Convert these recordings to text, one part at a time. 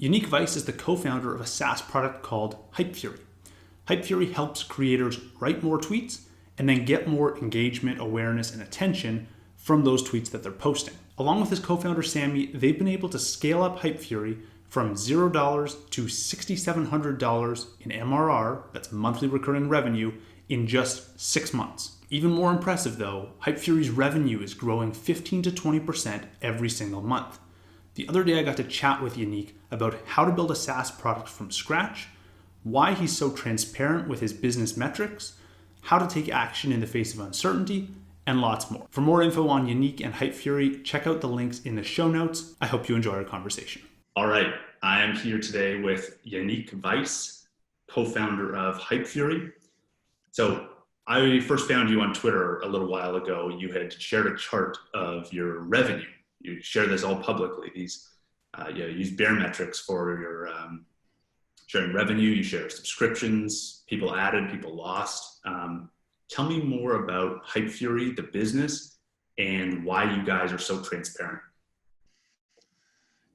Yannick Veys is the co-founder of a SaaS product called Hypefury. Hypefury helps creators write more tweets and then get more engagement, awareness, and attention from those tweets that they're posting. Along with his co-founder Samy, they've been able to scale up Hypefury from $0 to $6,700 in MRR, that's monthly recurring revenue, in just 6 months. Even more impressive though, Hypefury's revenue is growing 15 to 20% every single month. The other day I got to chat with Yannick about how to build a SaaS product from scratch, why he's so transparent with his business metrics, how to take action in the face of uncertainty, and lots more. For more info on Yannick and Hypefury, check out the links in the show notes. I hope you enjoy our conversation. All right, I am here today with Yannick Veys, co-founder of Hypefury. So I first found you on Twitter a little while ago. You had shared a chart of your revenue. You share this all publicly. These, you use bear metrics for your sharing revenue. You share subscriptions, people added, people lost. Tell me more about Hypefury, the business, and why you guys are so transparent.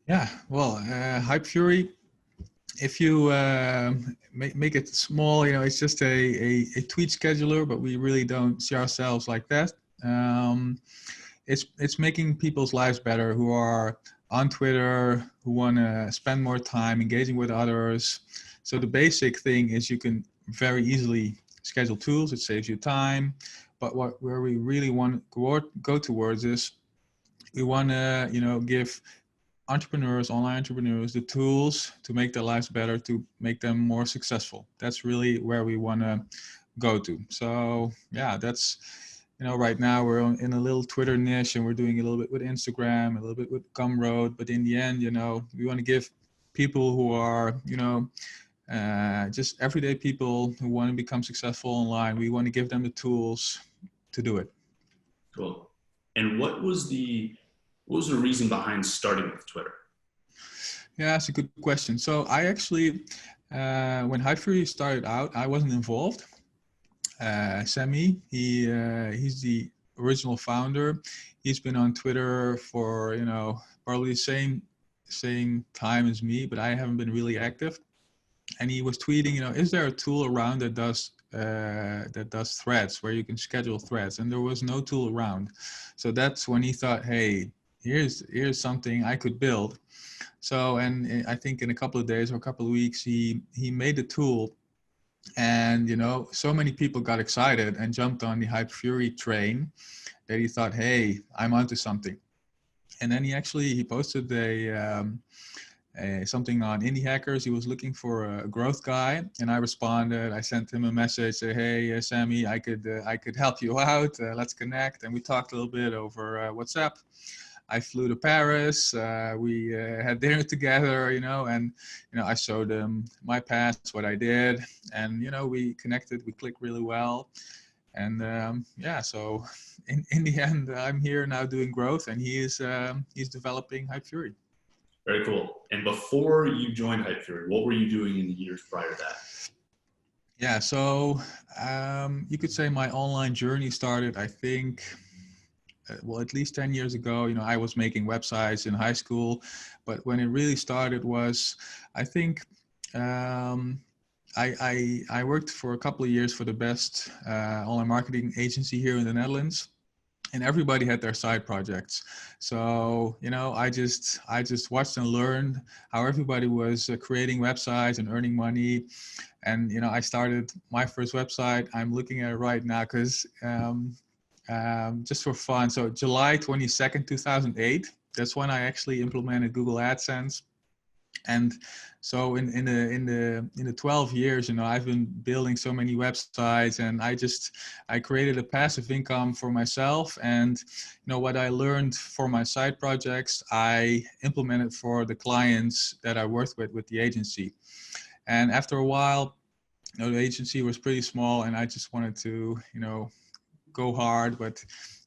Yeah, well, Hypefury, if you make it small, it's just a tweet scheduler, but we really don't see ourselves like that. It's making people's lives better who are on Twitter, who want to spend more time engaging with others. So the basic thing is you can very easily schedule tools. It saves you time. But where we really want to go towards is we want to, give entrepreneurs, online entrepreneurs, the tools to make their lives better, to make them more successful. That's really where we want to go to. So yeah, that's, right now we're in a little Twitter niche and we're doing a little bit with Instagram, a little bit with Gumroad. But in the end, we want to give people who are, just everyday people who want to become successful online, we want to give them the tools to do it. Cool. And what was the reason behind starting with Twitter? Yeah, that's a good question. So I actually, when Hypefury started out, I wasn't involved. Samy, he's the original founder. He's been on Twitter for, probably the same time as me, but I haven't been really active. And he was tweeting, is there a tool around that does threads, where you can schedule threads? And there was no tool around. So that's when he thought, hey, here's something I could build. So, and I think in a couple of days or a couple of weeks, he made the tool. And, so many people got excited and jumped on the Hypefury train that he thought, hey, I'm onto something. And then he posted something on Indie Hackers. He was looking for a growth guy, and I responded. I sent him a message, say, hey, Samy, I could help you out. Let's connect. And we talked a little bit over WhatsApp. I flew to Paris. We had dinner together, and I showed him my past, what I did, and we connected. We clicked really well, and so in the end, I'm here now doing growth, and he's developing Hypefury. Very cool. And before you joined Hypefury, what were you doing in the years prior to that? Yeah, so you could say my online journey started, I think, at least 10 years ago. I was making websites in high school, but when it really started was, I think, I worked for a couple of years for the best online marketing agency here in the Netherlands. And everybody had their side projects. So, I just watched and learned how everybody was creating websites and earning money. And, I started my first website. I'm looking at it right now because just for fun. So July 22nd, 2008, that's when I actually implemented Google AdSense. And so in the 12 years, I've been building so many websites, and I created a passive income for myself. And, what I learned for my side projects, I implemented for the clients that I worked with the agency. And after a while, the agency was pretty small, and I just wanted to, go hard, but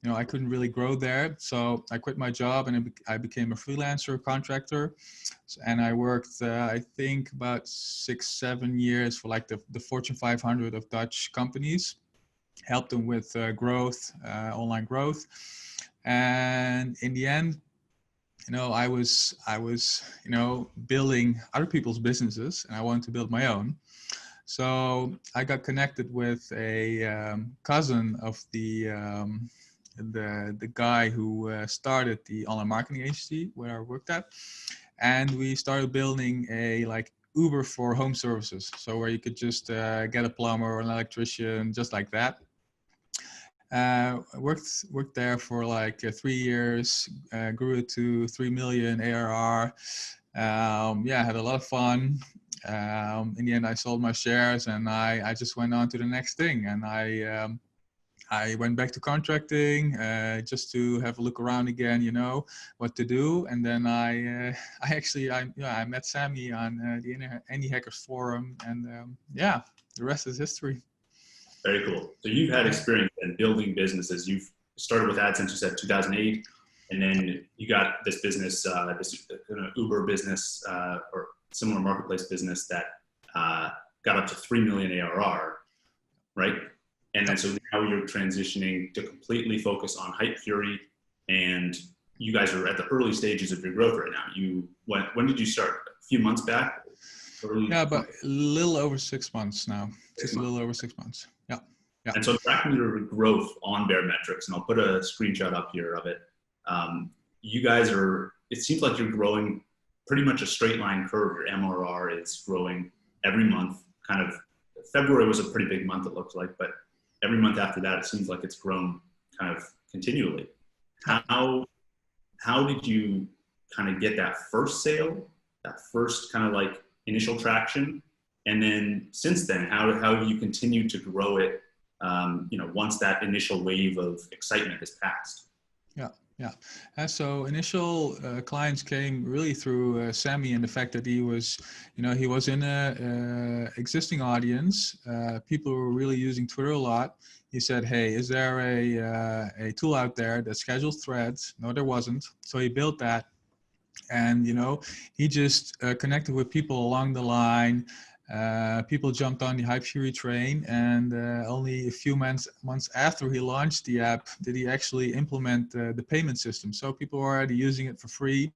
I couldn't really grow there. So I quit my job and I became a freelancer contractor. And I worked, I think, about 6-7 years for like the Fortune 500 of Dutch companies, helped them with growth, online growth. And in the end, building other people's businesses, and I wanted to build my own. So I got connected with a cousin of the guy who started the online marketing agency where I worked at, and we started building a like Uber for home services. So where you could just get a plumber or an electrician, just like that. Worked there for like 3 years, grew it to 3 million ARR. Had a lot of fun. In the end, I sold my shares and I just went on to the next thing. And I went back to contracting just to have a look around again, what to do. And then I met Samy on the Indie Hackers forum, and the rest is history. Very cool. So you've had experience in building businesses. You've started with AdSense, you said 2008, and then you got this business, this Uber business or similar marketplace business that got up to 3 million ARR, right? And then so now you're transitioning to completely focus on Hypefury, and you guys are at the early stages of your growth right now. When did you start? A few months back? Yeah, but a little over 6 months now. Just a little over 6 months. Yeah. And so tracking your growth on Baremetrics, and I'll put a screenshot up here of it. You guys it seems like you're growing pretty much a straight line curve. Your MRR is growing every month. Kind of February was a pretty big month, it looks like, but every month after that, it seems like it's grown kind of continually. How did you kind of get that first sale, that first kind of like initial traction? And then since then, how have you continued to grow it, once that initial wave of excitement has passed? Yeah. So initial clients came really through Samy, and the fact that he was in a existing audience. People were really using Twitter a lot. He said, "Hey, is there a tool out there that schedules threads?" No, there wasn't. So he built that, and he just connected with people along the line. People jumped on the Hypefury train, and only a few months after he launched the app did he actually implement the payment system. So people were already using it for free.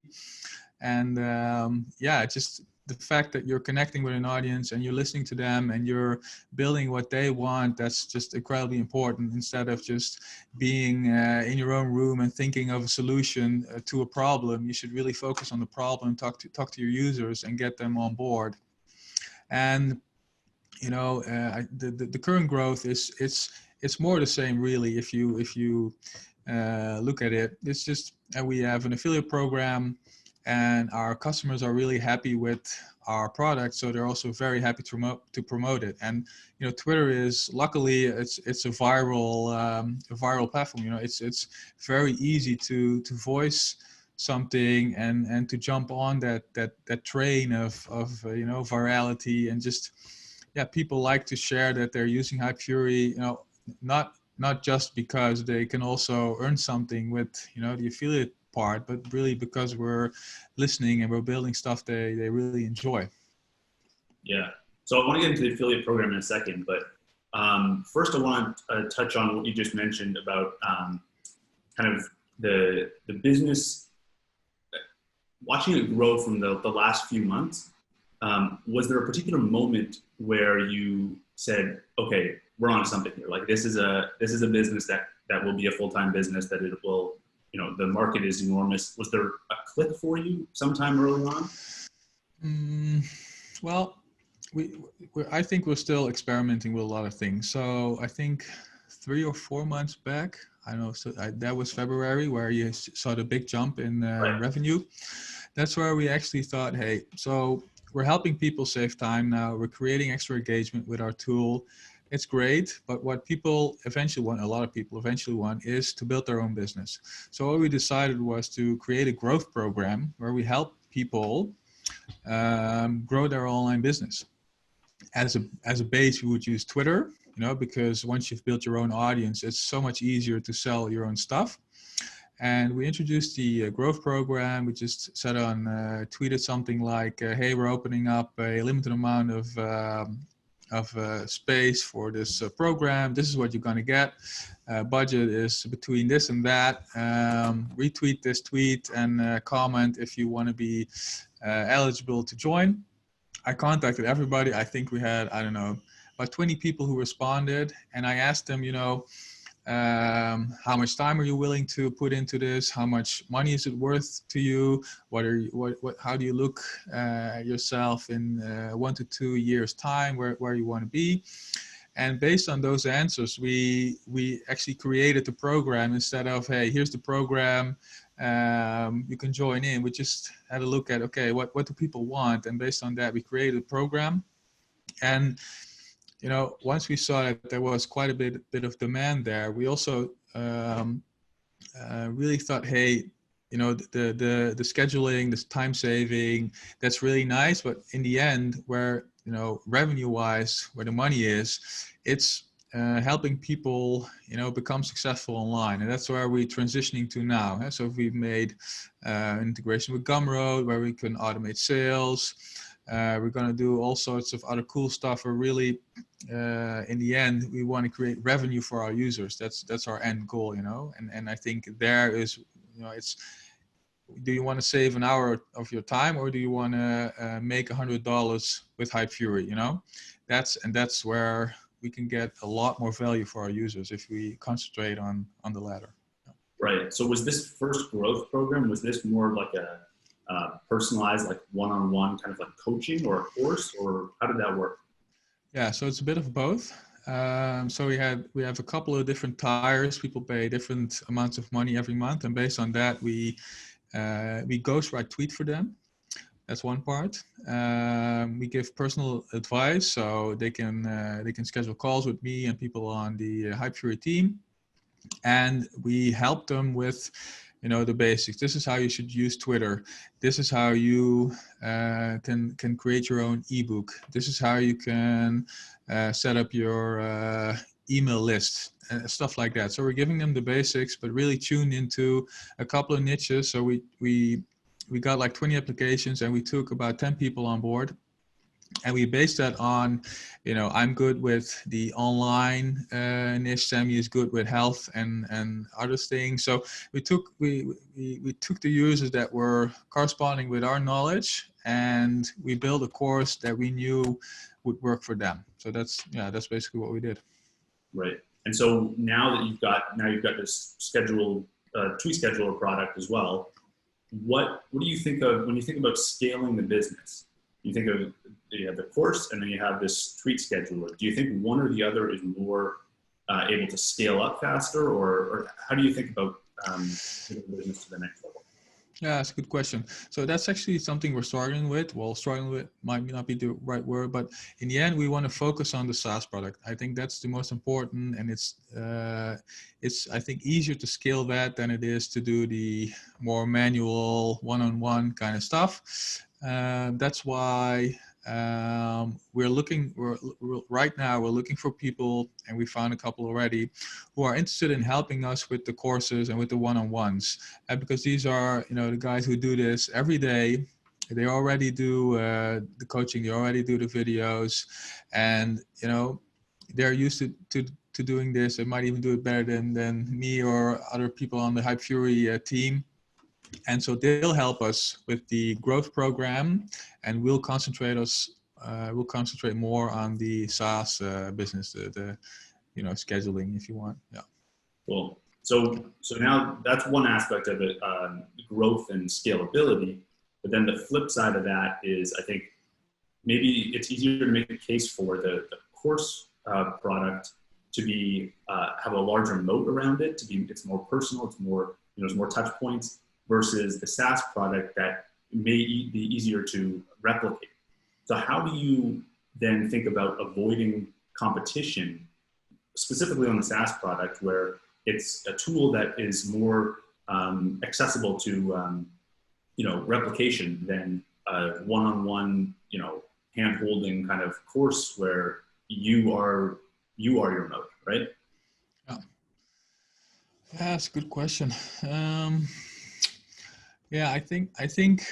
And just the fact that you're connecting with an audience and you're listening to them and you're building what they want, that's just incredibly important. Instead of just being in your own room and thinking of a solution to a problem, you should really focus on the problem, talk to your users and get them on board. And the current growth it's more the same really. If you look at it, it's just we have an affiliate program, and our customers are really happy with our product, so they're also very happy to promote it. And Twitter is luckily it's a viral platform. It's very easy to voice something and to jump on that train of virality, and just people like to share that they're using Hypefury, not just because they can also earn something with the affiliate part, but really because we're listening and we're building stuff they really enjoy. Yeah, so I want to get into the affiliate program in a second, but first I want to touch on what you just mentioned about kind of the business. Watching it grow from the last few months, was there a particular moment where you said, okay, we're on something here? Like this is a business that will be a full-time business, that it will, the market is enormous. Was there a click for you sometime early on? Well, I think we're still experimenting with a lot of things. So I think 3 or 4 months back, I don't know, so that was February, where you saw the big jump in revenue. That's where we actually thought, hey, so we're helping people save time now. We're creating extra engagement with our tool. It's great, but what people eventually want, a lot of people eventually want, is to build their own business. So what we decided was to create a growth program where we help people grow their online business. As a base, we would use Twitter, because once you've built your own audience, it's so much easier to sell your own stuff. And we introduced the growth program. We just tweeted something like, hey, we're opening up a limited amount of space for this program. This is what you're going to get. Budget is between this and that. Retweet this tweet and comment if you want to be eligible to join. I contacted everybody. I think we had, I don't know, about 20 people who responded, and I asked them, how much time are you willing to put into this? How much money is it worth to you? How do you look at yourself in 1 to 2 years time, where you want to be? And based on those answers, we actually created the program. Instead of, hey, here's the program, you can join in. We just had a look at, okay, what do people want? And based on that, we created a program. And once we saw that there was quite a bit of demand there, we also really thought, hey, the scheduling, this time saving, that's really nice. But in the end, where revenue wise, where the money is, it's helping people become successful online, and that's where we're transitioning to now. So we've made integration with Gumroad, where we can automate sales. We're going to do all sorts of other cool stuff. We're really, in the end, we want to create revenue for our users. That's our end goal, and I think there is, it's, do you want to save an hour of your time, or do you want to make $100 with Hypefury? That's where we can get a lot more value for our users if we concentrate on the latter. Right. So was this first growth program, was this more like a personalized, like one-on-one kind of like coaching or a course, or how did that work? Yeah, so it's a bit of both. So we have a couple of different tiers. People pay different amounts of money every month, and based on that, we ghostwrite tweet for them. That's one part. We give personal advice, so they can schedule calls with me and people on the Hypefury team, and we help them with the basics. This is how you should use Twitter. This is how you can create your own ebook. This is how you can set up your email list and stuff like that. So we're giving them the basics, but really tuned into a couple of niches. So we got like 20 applications, and we took about 10 people on board. And we based that on, I'm good with the online niche. Samy is good with health and other things. So we took the users that were corresponding with our knowledge, and we built a course that we knew would work for them. So that's basically what we did. Right. And so now that you've got this scheduled tweet scheduler product as well, what do you think of when you think about scaling the business? You think of, you have the course, and then you have this tweet scheduler. Do you think one or the other is more able to scale up faster, or how do you think about taking the business to the next level? Yeah, that's a good question. So that's actually something we're struggling with. Well, struggling with might not be the right word, but in the end, we want to focus on the SaaS product. I think that's the most important, and it's I think easier to scale that than it is to do the more manual one-on-one kind of stuff. That's why we're right now looking for people, and we found a couple already, who are interested in helping us with the courses and with the one-on-ones, because these are the guys who do this every day. They already do the coaching, they already do the videos, and they're used to doing this. They might even do it better than me or other people on the Hypefury team. And so they'll help us with the growth program, and we'll concentrate more on the SaaS business, the scheduling, if you want. Yeah. Cool. So now that's one aspect of it, growth and scalability. But then the flip side of that is, I think maybe it's easier to make a case for the course product to be have a larger moat around it. It's more personal. It's more there's more touch points, versus the SaaS product that may be easier to replicate. So how do you then think about avoiding competition, specifically on the SaaS product, where it's a tool that is more accessible to replication than a one-on-one hand-holding kind of course where you are your moat, right? Yeah, that's a good question. Yeah, I think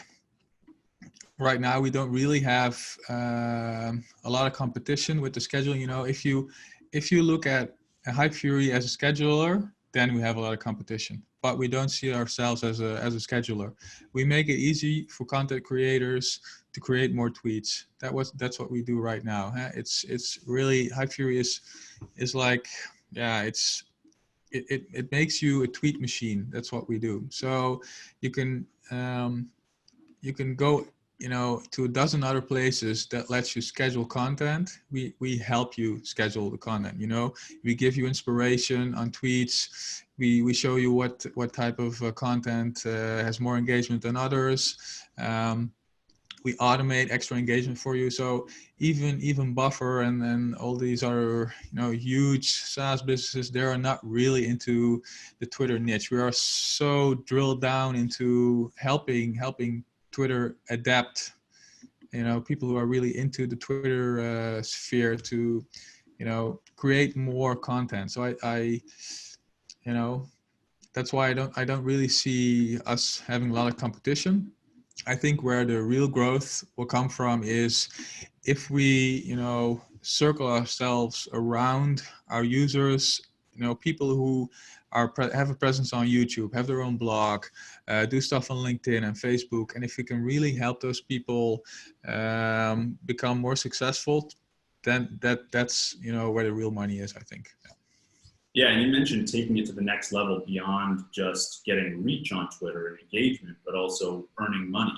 right now we don't really have a lot of competition with the scheduling. You know, if you look at Hypefury as a scheduler, then we have a lot of competition. But we don't see ourselves as a scheduler. We make it easy for content creators to create more tweets. That's what we do right now. It's really, Hypefury is like, yeah, it makes you a tweet machine. That's what we do. So you can go, you know, to a dozen other places that lets you schedule content. We help you schedule the content. You know, we give you inspiration on tweets. We show you what type of content has more engagement than others. We automate extra engagement for you. So even Buffer and all these other, you know, huge SaaS businesses, they are not really into the Twitter niche. We are so drilled down into helping Twitter adapt, you know, people who are really into the Twitter sphere to, you know, create more content. So I you know, that's why I don't really see us having a lot of competition. I think where the real growth will come from is if we, you know, circle ourselves around our users, you know, people who have a presence on YouTube, have their own blog, do stuff on LinkedIn and Facebook. And if we can really help those people become more successful, then that's, you know, where the real money is, I think. Yeah, and you mentioned taking it to the next level beyond just getting reach on Twitter and engagement, but also earning money.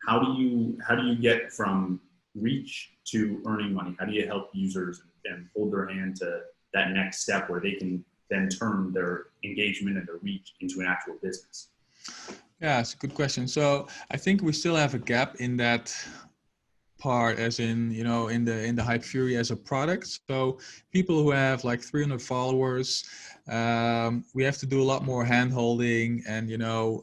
How do you get from reach to earning money? How do you help users and hold their hand to that next step where they can then turn their engagement and their reach into an actual business? Yeah, it's a good question. So I think we still have a gap in that part, as in, you know, in the Hypefury as a product. So people who have like 300 followers, we have to do a lot more hand holding and, you know,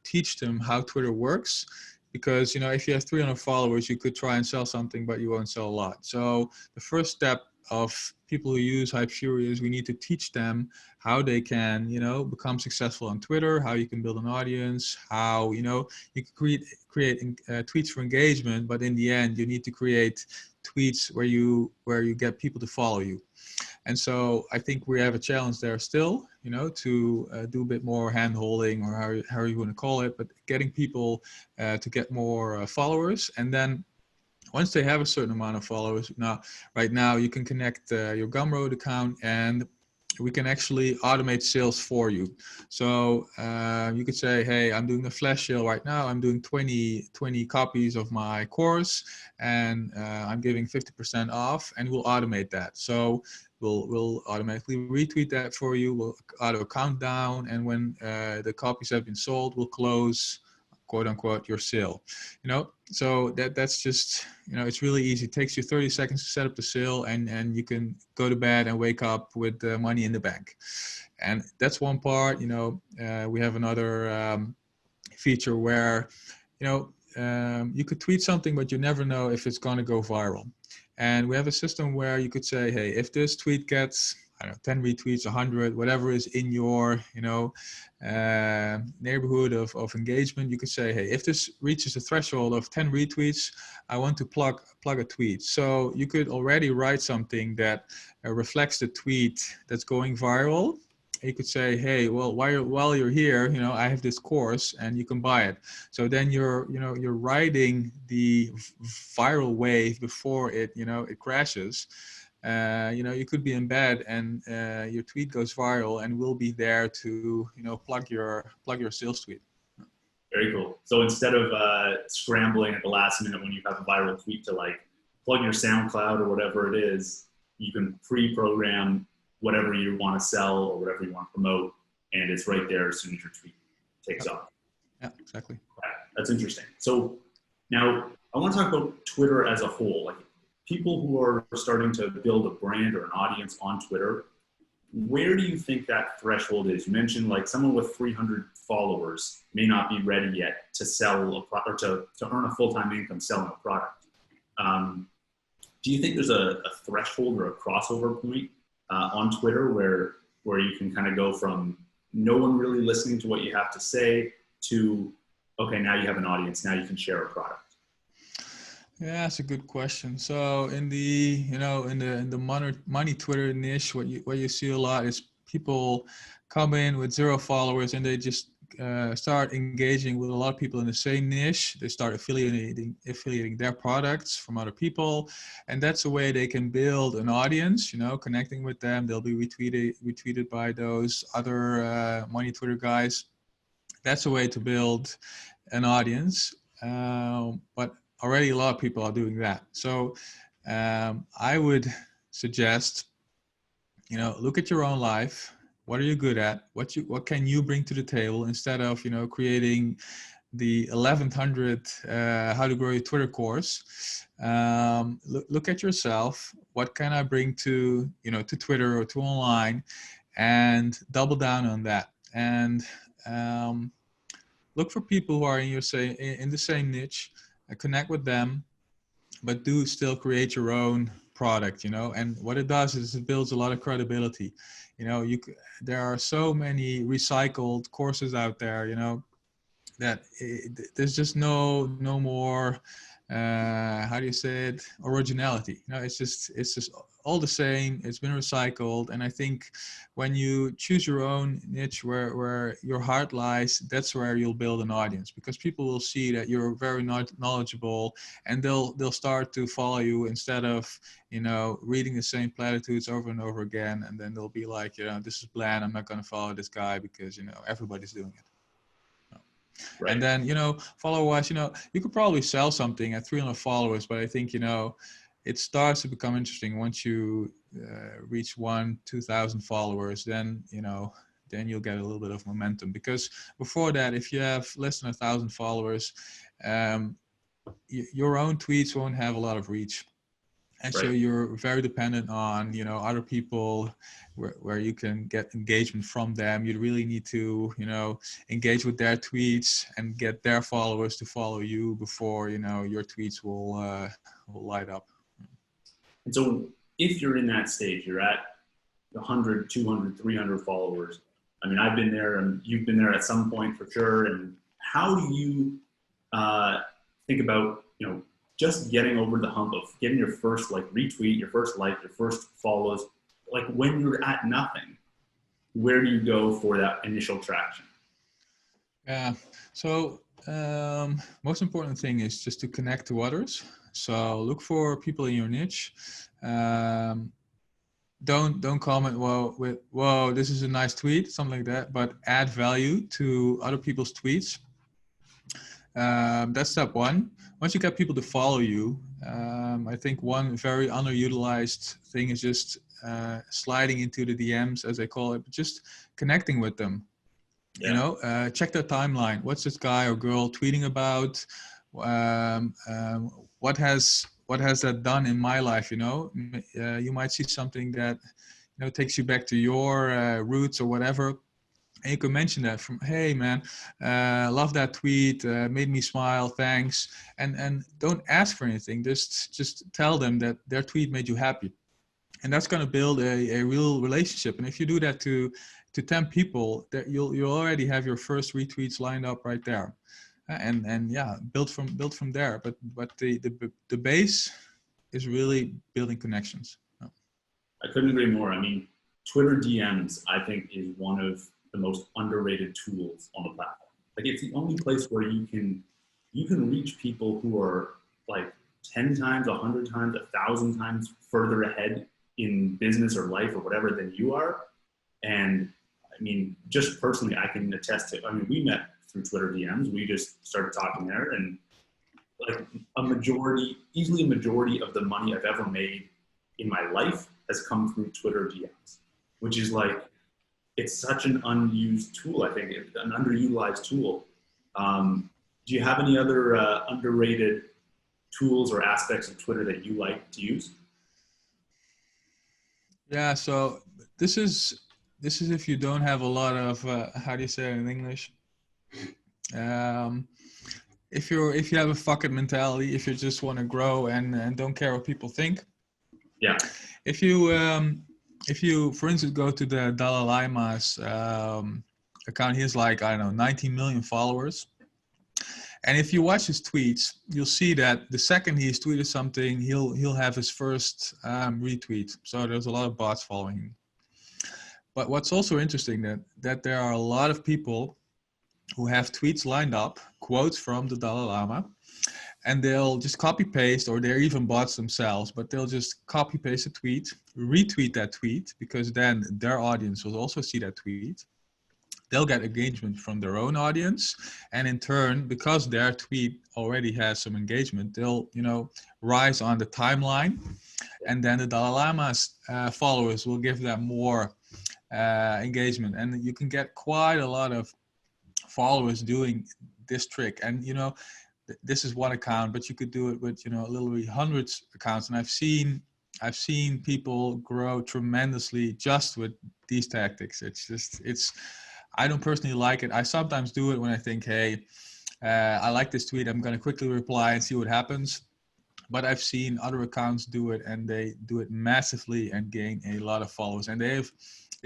teach them how Twitter works. Because, you know, if you have 300 followers, you could try and sell something, but you won't sell a lot. So the first step of people who use Hypefury is we need to teach them how they can, you know, become successful on Twitter, how you can build an audience, how, you know, you can create tweets for engagement, but in the end, you need to create tweets where you get people to follow you. And so I think we have a challenge there still, you know, to do a bit more hand holding, or how you want to call it, but getting people to get more followers. And then once they have a certain amount of followers, right now you can connect your Gumroad account and we can actually automate sales for you. So you could say, hey, I'm doing a flash sale right now. I'm doing 20 copies of my course and I'm giving 50% off, and we'll automate that. So we'll automatically retweet that for you. We'll auto countdown. And when the copies have been sold, we'll close, quote unquote, your sale. You know, so that's just, you know, it's really easy. It takes you 30 seconds to set up the sale, and you can go to bed and wake up with money in the bank. And that's one part. You know, we have another feature where, you know, you could tweet something, but you never know if it's going to go viral. And we have a system where you could say, hey, if this tweet gets, I don't know, 10 retweets, 100, whatever is in your, you know, neighborhood of engagement, you could say, hey, if this reaches a threshold of 10 retweets, I want to plug a tweet. So you could already write something that reflects the tweet that's going viral. You could say, hey, well, while you're here, you know, I have this course and you can buy it. So then you're riding the viral wave before it, you know, it crashes. You know, you could be in bed and your tweet goes viral, and we'll be there to, you know, plug your sales tweet. Very cool. So instead of scrambling at the last minute when you have a viral tweet to like plug your SoundCloud or whatever it is, you can pre-program whatever you want to sell or whatever you want to promote, and it's right there as soon as your tweet takes off. Yeah, exactly. Yeah, that's interesting. So now I want to talk about Twitter as a whole. Like, people who are starting to build a brand or an audience on Twitter, where do you think that threshold is? You mentioned like someone with 300 followers may not be ready yet to sell a product, or to earn a full-time income selling a product. Do you think there's a threshold or a crossover point on Twitter where you can kind of go from no one really listening to what you have to say to, okay, now you have an audience, now you can share a product? Yeah, that's a good question. So in the, in the money Twitter niche, what you see a lot is people come in with 0 followers and they just start engaging with a lot of people in the same niche. They start affiliating their products from other people, and that's a way they can build an audience. Connecting with them, they'll be retweeted by those other money Twitter guys. That's a way to build an audience. But already a lot of people are doing that. So I would suggest, look at your own life. What are you good at? What can you bring to the table instead of, creating the 1100 how to grow your Twitter course. Look at yourself. What can I bring to, to Twitter or to online, and double down on that. And look for people who are in the same niche, connect with them, but do still create your own product. And what it does is it builds a lot of credibility. There are so many recycled courses out there, that there's just no more how do you say it, originality. It's just all the same. It's been recycled. And I think when you choose your own niche where your heart lies, that's where you'll build an audience, because people will see that you're very knowledgeable, and they'll start to follow you instead of reading the same platitudes over and over again. And then they'll be like, this is bland, I'm not going to follow this guy because everybody's doing it. Right. And then, follower-wise, you could probably sell something at 300 followers, but I think, it starts to become interesting once you reach 1,000-2,000 followers. Then, then you'll get a little bit of momentum, because before that, if you have less than 1,000 followers, your own tweets won't have a lot of reach. And right. So you're very dependent on, other people where you can get engagement from them. You really need to, engage with their tweets and get their followers to follow you before, your tweets will light up. And so if you're in that stage, you're at 100, 200, 300 followers. I mean, I've been there and you've been there at some point for sure. And how do you think about, just getting over the hump of getting your first retweet, your first like, your first follows, when you're at nothing, where do you go for that initial traction? Yeah. So most important thing is just to connect to others. So look for people in your niche. Don't comment, whoa, this is a nice tweet, something like that, but add value to other people's tweets. That's step one. Once you get people to follow you, I think one very underutilized thing is just sliding into the DMs, as they call it, but just connecting with them. Yeah. Check their timeline. What's this guy or girl tweeting about? What has that done in my life? You might see something that takes you back to your roots or whatever. And you can mention that from, hey man, love that tweet, made me smile, thanks. And don't ask for anything. Just tell them that their tweet made you happy. And that's going to build a real relationship. And if you do that to 10 people, that you'll already have your first retweets lined up right there. And yeah, build from there. But the base is really building connections. I couldn't agree more. I mean, Twitter DMs, I think, is one of the most underrated tools on the platform. It's the only place where you can reach people who are 10 times, 100 times, 1,000 times further ahead in business or life or whatever than you are. And I mean, just personally, I can attest to, we met through Twitter DMs. We just started talking there, and easily a majority of the money I've ever made in my life has come through Twitter DMs, which is it's such an unused tool, I think, an underutilized tool. Do you have any other underrated tools or aspects of Twitter that you like to use? Yeah, so this is if you don't have a lot of, how do you say it in English? If you have a fuck it mentality, if you just want to grow and don't care what people think. Yeah. If you, for instance, go to the Dalai Lama's account, he has 19 million followers. And if you watch his tweets, you'll see that the second he's tweeted something, he'll have his first retweet. So there's a lot of bots following him. But what's also interesting that there are a lot of people who have tweets lined up, quotes from the Dalai Lama, and they'll just copy paste, or they're even bots themselves, but they'll just copy paste a tweet, retweet that tweet, because then their audience will also see that tweet. They'll get engagement from their own audience, and in turn, because their tweet already has some engagement, they'll rise on the timeline, and then the Dalai Lama's followers will give them more engagement, and you can get quite a lot of followers doing this trick. And this is one account, but you could do it with literally hundreds of accounts, and I've seen people grow tremendously just with these tactics. I don't personally like it. I sometimes do it when I think, hey, I like this tweet, I'm going to quickly reply and see what happens. But I've seen other accounts do it, and they do it massively and gain a lot of followers. And they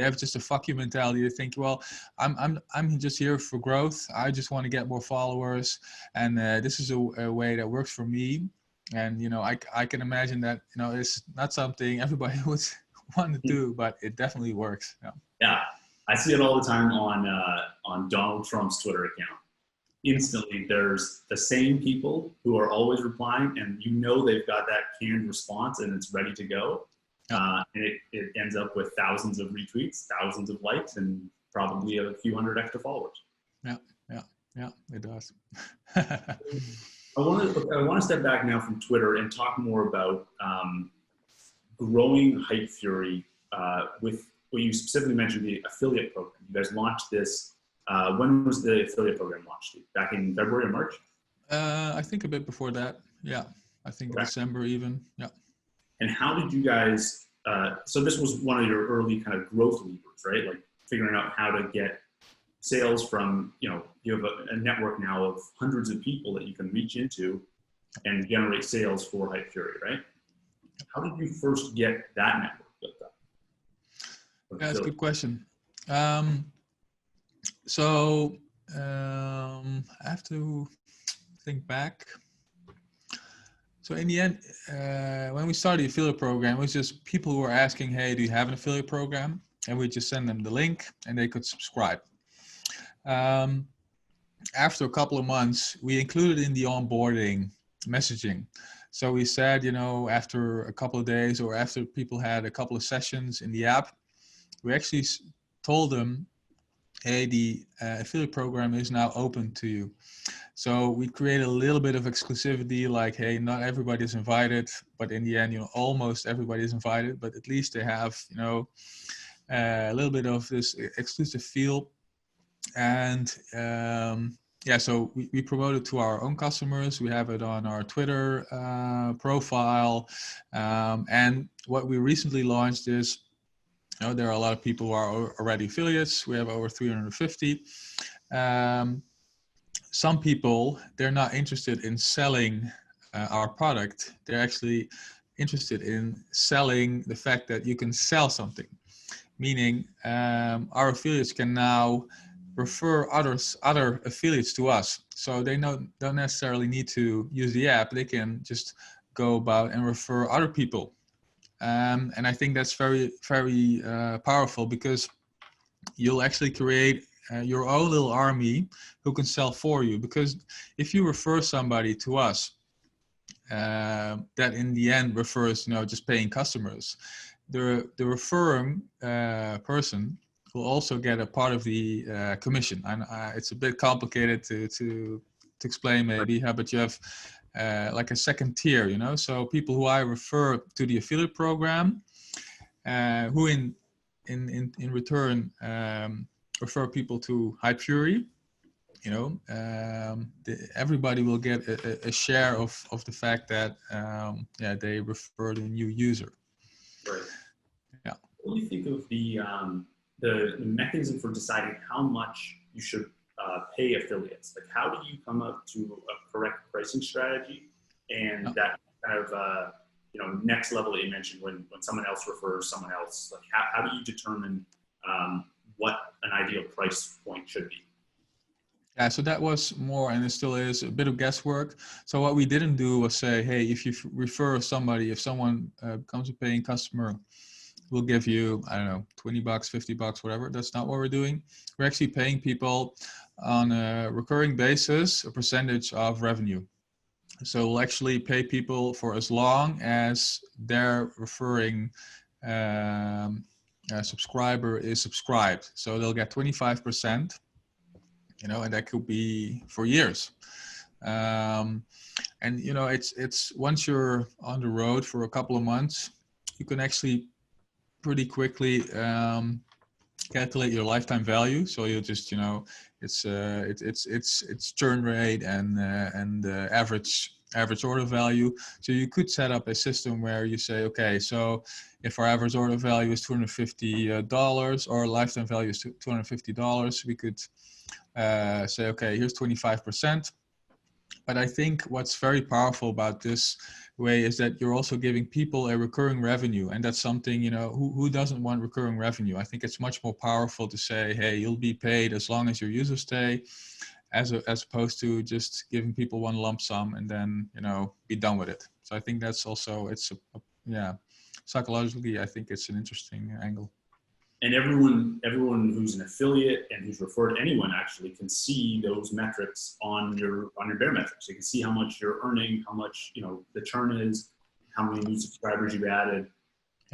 have just a fuck you mentality. They think, well, I'm just here for growth. I just want to get more followers, and this is a way that works for me. And I can imagine that it's not something everybody would want to do, but it definitely works. Yeah, I see it all the time on Donald Trump's Twitter account. Instantly, there's the same people who are always replying, and they've got that canned response and it's ready to go. And it ends up with thousands of retweets, thousands of likes, and probably a few hundred extra followers. Yeah, it does. I want to step back now from Twitter and talk more about growing Hypefury with what you specifically mentioned, the affiliate program. You guys launched this. When was the affiliate program launched? Back in February or March? I think a bit before that. Yeah, I think December even. Yeah. And how did you guys? So this was one of your early kind of growth levers, right? Like figuring out how to get sales from, you have a network now of hundreds of people that you can reach into and generate sales for Hypefury, right? How did you first get that network built up? Yeah, that's a good question. So I have to think back. So in the end, when we started the affiliate program, it was just people who were asking, hey, do you have an affiliate program? And we just send them the link and they could subscribe. After a couple of months, we included in the onboarding messaging. So we said, after a couple of days or after people had a couple of sessions in the app, we actually told them, hey, the affiliate program is now open to you. So we create a little bit of exclusivity, like, hey, not everybody is invited, but in the end, almost everybody is invited, but at least they have, a little bit of this exclusive feel. And so we promote it to our own customers. We have it on our Twitter profile. And what we recently launched is, there are a lot of people who are already affiliates. We have over 350. Some people, they're not interested in selling our product. They're actually interested in selling the fact that you can sell something. Meaning our affiliates can now refer other affiliates to us. So they don't necessarily need to use the app. They can just go about and refer other people. And I think that's very, very powerful, because you'll actually create your own little army who can sell for you. Because if you refer somebody to us, that in the end refers, just paying customers, the referring person will also get a part of the commission. And it's a bit complicated to explain maybe, but you have like a second tier, so people who I refer to the affiliate program, who in return refer people to Hypefury, everybody will get a share of the fact that they referred a new user. Right. Yeah. What do you think of the mechanism for deciding how much you should pay affiliates? Like, how do you come up to a correct pricing strategy and that kind of next level that you mentioned when someone else refers someone else? Like, how do you determine what an ideal price point should be? Yeah, so that was more, and it still is, a bit of guesswork. So what we didn't do was say, hey, if you refer somebody, if someone becomes a paying customer, we'll give you, I don't know, $20, $50, whatever. That's not what we're doing. We're actually paying people on a recurring basis, a percentage of revenue. So we'll actually pay people for as long as their referring subscriber is subscribed. So they'll get 25%, and that could be for years. And it's once you're on the road for a couple of months, you can actually pretty quickly calculate your lifetime value. So you just it's churn rate and average order value. So you could set up a system where you say, okay, so if our average order value is $250 or lifetime value is $250, we could say, okay, here's 25%. But I think what's very powerful about this way is that you're also giving people a recurring revenue. And that's something, who doesn't want recurring revenue? I think it's much more powerful to say, hey, you'll be paid as long as your users stay, as opposed to just giving people one lump sum and then, be done with it. So I think that's also, psychologically, I think it's an interesting angle. And everyone who's an affiliate and who's referred anyone actually can see those metrics on your bear metrics. You can see how much you're earning, how much the churn is, how many new subscribers you've added.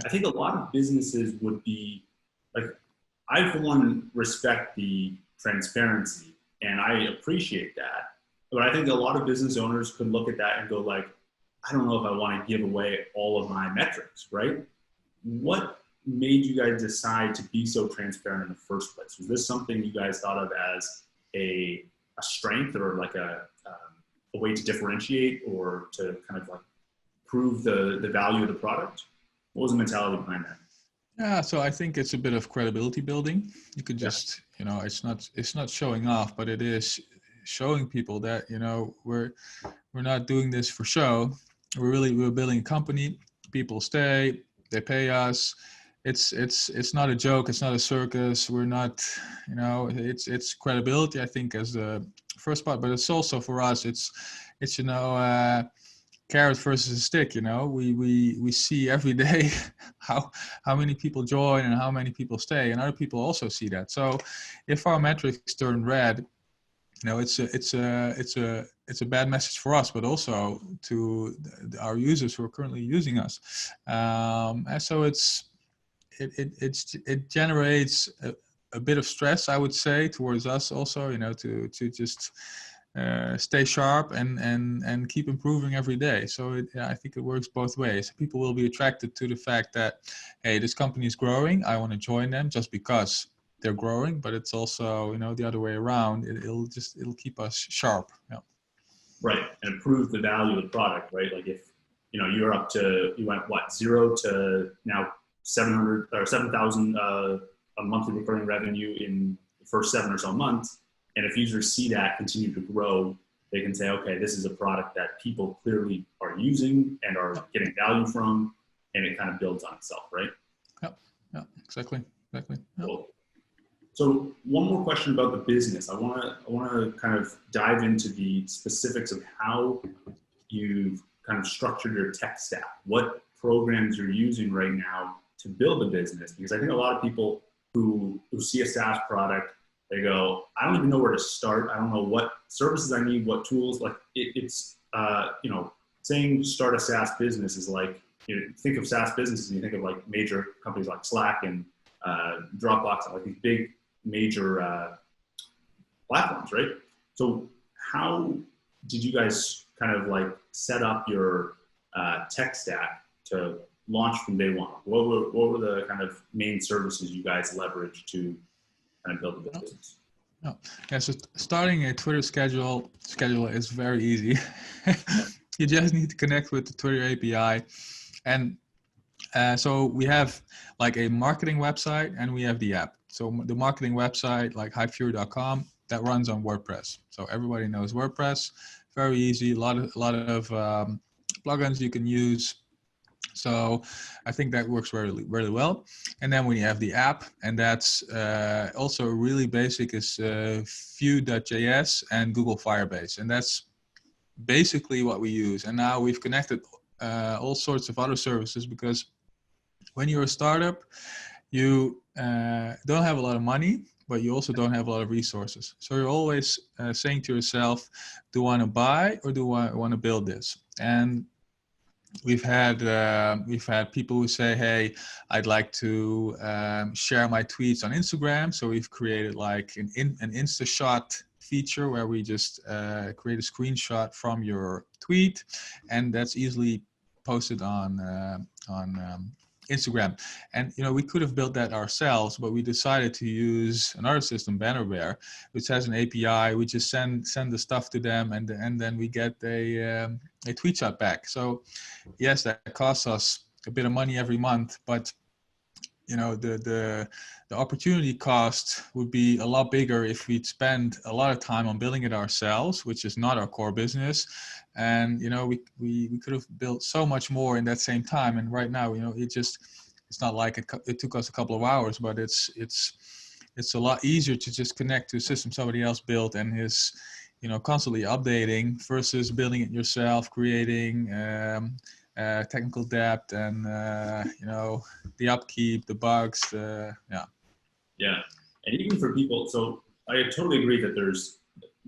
I think a lot of businesses would be like, I for one respect the transparency and I appreciate that. But I think a lot of business owners could look at that and go like, I don't know if I want to give away all of my metrics, right? What made you guys decide to be so transparent in the first place? Was this something you guys thought of as a strength or like a way to differentiate or to kind of like prove the value of the product? What was the mentality behind that? Yeah, so I think it's a bit of credibility building. You could just, it's not showing off, but it is showing people that, we're not doing this for show. We're building a company. People stay, they pay us. It's not a joke. It's not a circus. We're not, it's credibility, I think, as the first part, but it's also for us, it's carrot versus a stick. We see every day how many people join and how many people stay, and other people also see that. So if our metrics turn red, it's a bad message for us, but also to our users who are currently using us. And so it generates a bit of stress, I would say, towards us also, to just stay sharp and keep improving every day. So I think it works both ways. People will be attracted to the fact that, hey, this company is growing. I want to join them just because they're growing, but it's also, the other way around. It'll keep us sharp. Yeah. Right. And improve the value of the product, right? Like if, you went what, 0 to now 700 or 7,000 a monthly recurring revenue in the first 7 or so months. And if users see that continue to grow, they can say, okay, this is a product that people clearly are using and are getting value from, and it kind of builds on itself, right? Yeah, exactly. Yeah. Cool. So one more question about the business. I want to kind of dive into the specifics of how you've kind of structured your tech stack, what programs you're using right now to build a business, because I think a lot of people who see a SaaS product, they go, I don't even know where to start. I don't know what services I need, what tools. Like it's saying start a SaaS business is like, think of SaaS businesses and you think of like major companies like Slack and Dropbox, like these big major platforms, right? So how did you guys kind of like set up your tech stack to launch from day one? What were the kind of main services you guys leveraged to kind of build the business? Yeah, so starting a Twitter scheduler is very easy. You just need to connect with the Twitter API. And so we have like a marketing website and we have the app. So the marketing website, like hypefury.com, that runs on WordPress. So everybody knows WordPress. Very easy. A lot of plugins you can use. So I think that works really, really well. And then when you have the app, and that's also really basic, is Vue.js and Google Firebase. And that's basically what we use. And now we've connected all sorts of other services, because when you're a startup, you don't have a lot of money, but you also don't have a lot of resources. So you're always saying to yourself, do I want to buy or do I want to build this? And we've had people who say, hey, I'd like to share my tweets on Instagram. So we've created like an InstaShot feature where we just create a screenshot from your tweet, and that's easily posted on Instagram. And we could have built that ourselves, but we decided to use another system, Bannerware, which has an API. We just send the stuff to them, and then we get a tweet shot back. So yes, that costs us a bit of money every month, but the opportunity cost would be a lot bigger if we'd spend a lot of time on building it ourselves, which is not our core business. And we could have built so much more in that same time. And right now, it's not like it took us a couple of hours, but it's a lot easier to just connect to a system somebody else built and is constantly updating, versus building it yourself, creating technical debt, and the upkeep, the bugs. Yeah, and even for people, so I totally agree that there's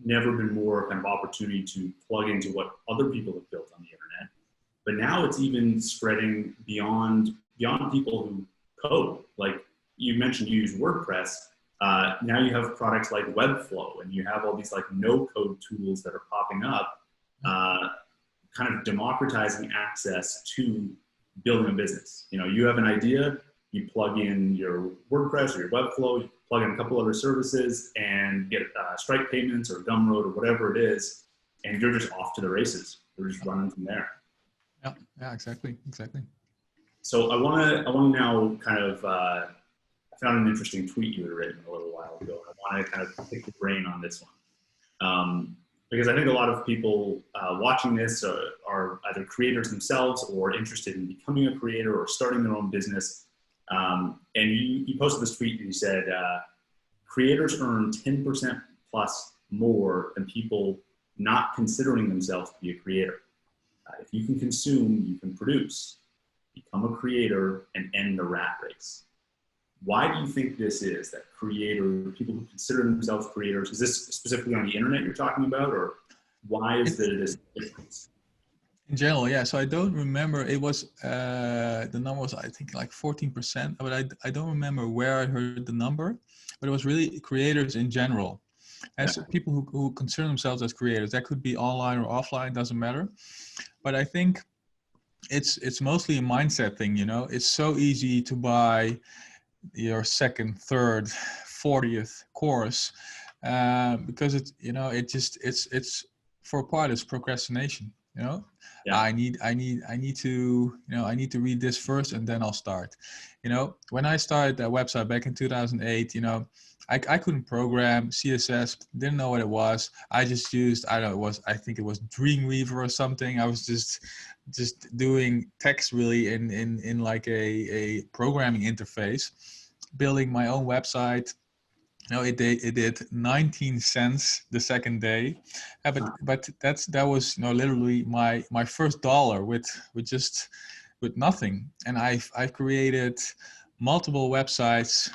never been more kind of opportunity to plug into what other people have built on the internet. But now it's even spreading beyond people who code. Like you mentioned, you use WordPress. Now you have products like Webflow, and you have all these like no-code tools that are popping up, kind of democratizing access to building a business. You have an idea, you plug in your WordPress or your Webflow, you plug in a couple other services and get Stripe payments or Gumroad or whatever it is, and you're just off to the races. You're just running from there. Yeah, exactly. So I want to now kind of, I found an interesting tweet you had written a little while ago. I want to kind of pick your brain on this one. Because I think a lot of people watching this are either creators themselves or interested in becoming a creator or starting their own business. And you posted this tweet and you said, creators earn 10% plus more than people not considering themselves to be a creator. If you can consume, you can produce. Become a creator and end the rat race. Why do you think this is, that people who consider themselves creators, is this specifically on the internet you're talking about, or why is there this difference? In general, yeah. So I don't remember, it was, the number was, I think, like 14%, but I don't remember where I heard the number, but it was really creators in general. As people who consider themselves as creators, that could be online or offline, doesn't matter. But I think it's mostly a mindset thing, It's so easy to buy your second, third, 40th course, because it's for a part, it's procrastination. Yeah. I need to read this first and then I'll start. When I started that website back in 2008, I couldn't program CSS, didn't know what it was. I just used, I think it was Dreamweaver or something. I was just doing text really in like a programming interface, building my own website. It did 19 cents the second day, but that was literally my first dollar with nothing. And I've created multiple websites,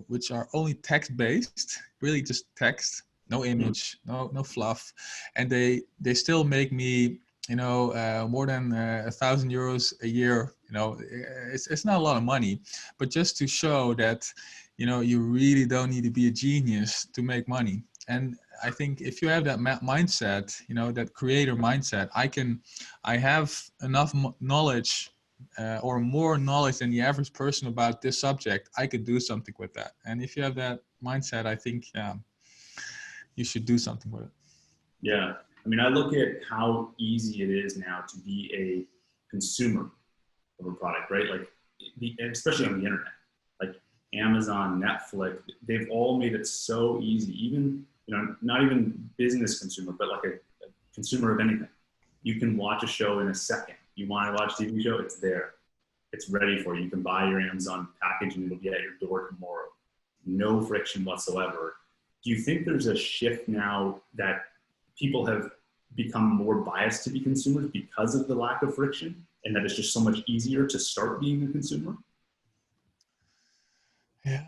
which are only text based, really just text, no image, no fluff, and they still make me more than €1,000 a year. It's not a lot of money, but just to show that you really don't need to be a genius to make money. And I think if you have that mindset, that creator mindset, I have enough knowledge or more knowledge than the average person about this subject. I could do something with that. And if you have that mindset, I think you should do something with it. Yeah. I mean, I look at how easy it is now to be a consumer of a product, right? Like, especially on the internet, like Amazon, Netflix, they've all made it so easy. Even, not even business consumer, but like a consumer of anything. You can watch a show in a second. You want to watch a TV show? It's there. It's ready for you. You can buy your Amazon package and it'll be at your door tomorrow. No friction whatsoever. Do you think there's a shift now that people have become more biased to be consumers because of the lack of friction, and that it's just so much easier to start being a consumer? Yeah,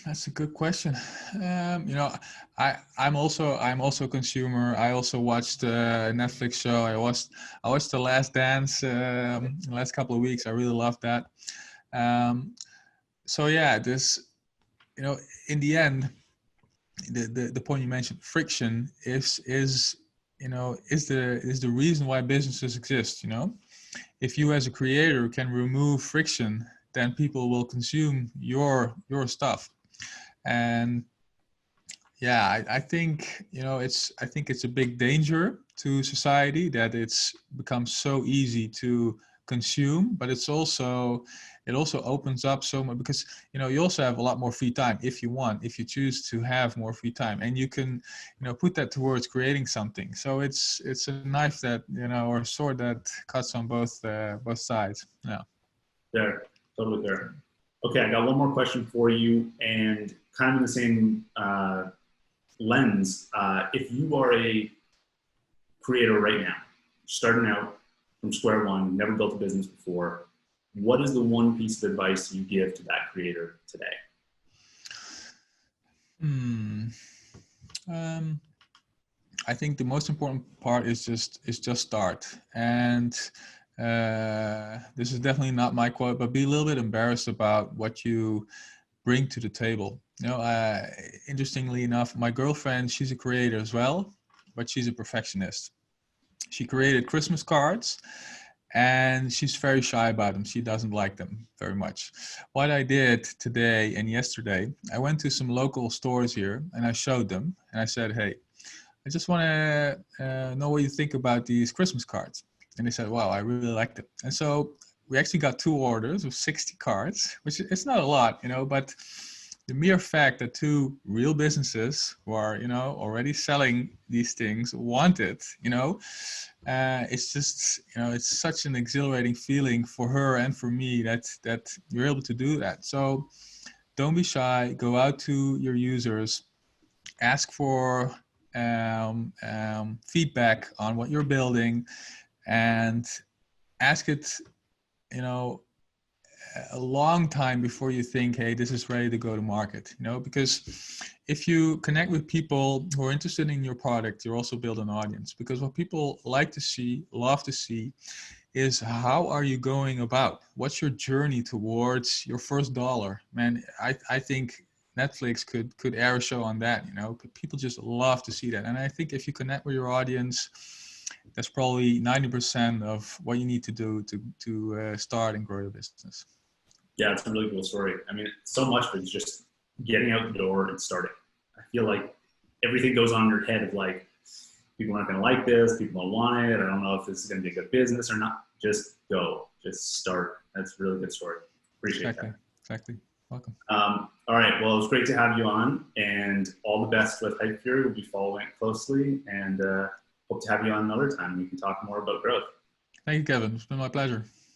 that's a good question. You know, I'm also a consumer. I also watched a Netflix show. I watched The Last Dance the last couple of weeks. I really loved that. So yeah, this, you know, in the end, the point you mentioned, friction is you know, is the reason why businesses exist. You know, if you as a creator can remove friction, then people will consume your stuff. And yeah, I think, you know, I think it's a big danger to society that it's become so easy to consume, but it also opens up so much, because, you know, you also have a lot more free time if you choose to have more free time, and you can, you know, put that towards creating something. So it's a knife that, you know, or a sword that cuts on both sides. Yeah. There, totally there. Okay, I got one more question for you, and kind of in the same lens. If you are a creator right now, starting out from square one, never built a business before, what is the one piece of advice you give to that creator today? I think the most important part is just start. And this is definitely not my quote, but be a little bit embarrassed about what you bring to the table. You know, interestingly enough, my girlfriend, she's a creator as well, but she's a perfectionist. She created Christmas cards, and she's very shy about them. She doesn't like them very much. What I did today and yesterday, I went to some local stores here and I showed them, and I said, hey, I just want to know what you think about these Christmas cards. And they said, wow, I really liked it. And so we actually got 2 orders of 60 cards, which it's not a lot, you know, but the mere fact that 2 real businesses who are, you know, already selling these things want it, you know, it's just, you know, it's such an exhilarating feeling for her and for me that you're able to do that. So don't be shy, go out to your users, ask for feedback on what you're building, and ask it, you know, a long time before you think, hey, this is ready to go to market, you know, because if you connect with people who are interested in your product, you're also building an audience. Because what people like to see, love to see, is how are you going about? What's your journey towards your first dollar? Man, I think Netflix could air a show on that, you know, people just love to see that. And I think if you connect with your audience, that's probably 90% of what you need to do to start and grow your business. Yeah, it's a really cool story. I mean, so much of it is just getting out the door and starting. I feel like everything goes on in your head of like, people aren't going to like this, people don't want it, I don't know if this is going to be a good business or not. Just go, just start. That's a really good story. Appreciate that. Exactly. Welcome. All right, well, it was great to have you on, and all the best with Hypefury. We'll be following it closely, and hope to have you on another time. We can talk more about growth. Thank you, Kevin. It's been my pleasure.